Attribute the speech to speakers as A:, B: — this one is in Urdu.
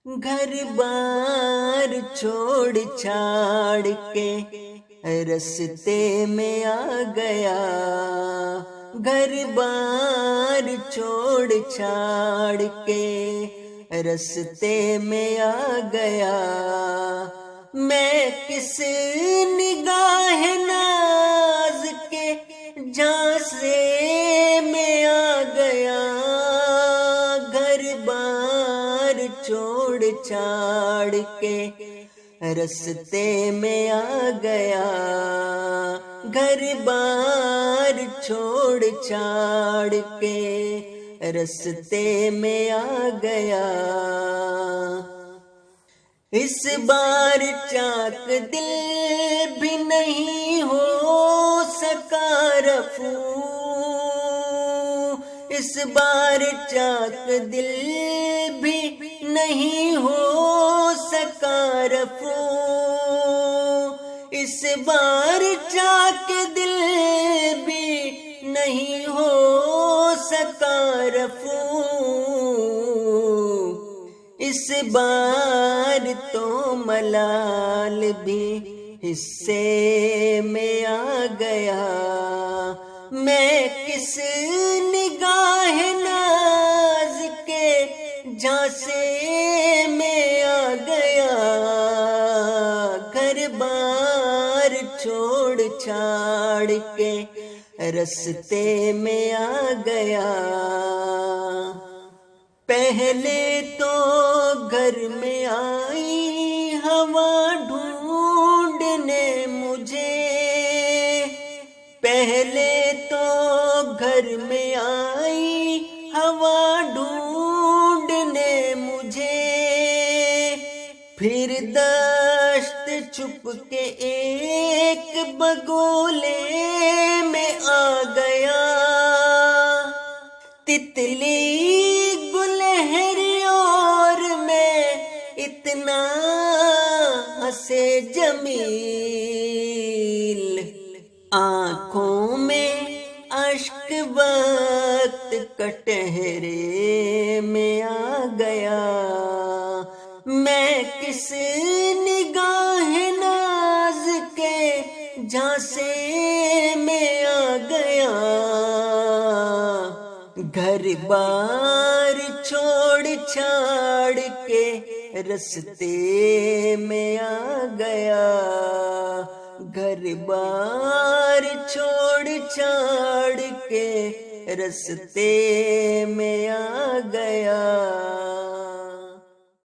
A: گھر بار چھوڑ چھاڑ کے رستے میں آ گیا، گھر بار چھوڑ چھاڑ کے رستے میں آ گیا، میں کس نگاہ ناز کے جھانسے میں آ گیا، گھر بار چھوڑ چھاڑ کے رستے میں آ گیا، گھر بار چھوڑ چھاڑ کے رستے میں آ گیا، اس بار چاک دل بھی نہیں ہو سکا رفو، اس بار چاک دل بھی نہیں ہو سکا رفو، اس بار چاک دل بھی نہیں ہو سکا رفو، اس بار تو ملال بھی حصے میں آ گیا، میں کس نگاہ ناز کے جھانسے میں آ گیا، گھر بار چھوڑ چھاڑ کے رستے میں آ گیا، پہلے تو گھر میں آئی ہوا ڈھونڈنے مجھے، پہلے تو گھر میں آئی ہوا ڈھونڈنے مجھے، پھر دشت چھپ کے ایک بگولے میں آ گیا، تتلی گلہری اور میں اتنا ہنسے جمیل، آنکھوں میں اشک وقت کٹہرے میں آ گیا، میں کس نگاہ ناز کے جھانسے میں آ گیا، گھر بار چھوڑ چھاڑ کے رستے میں آ گیا، گھر بار چھوڑ چھاڑ کے رستے میں آ گیا۔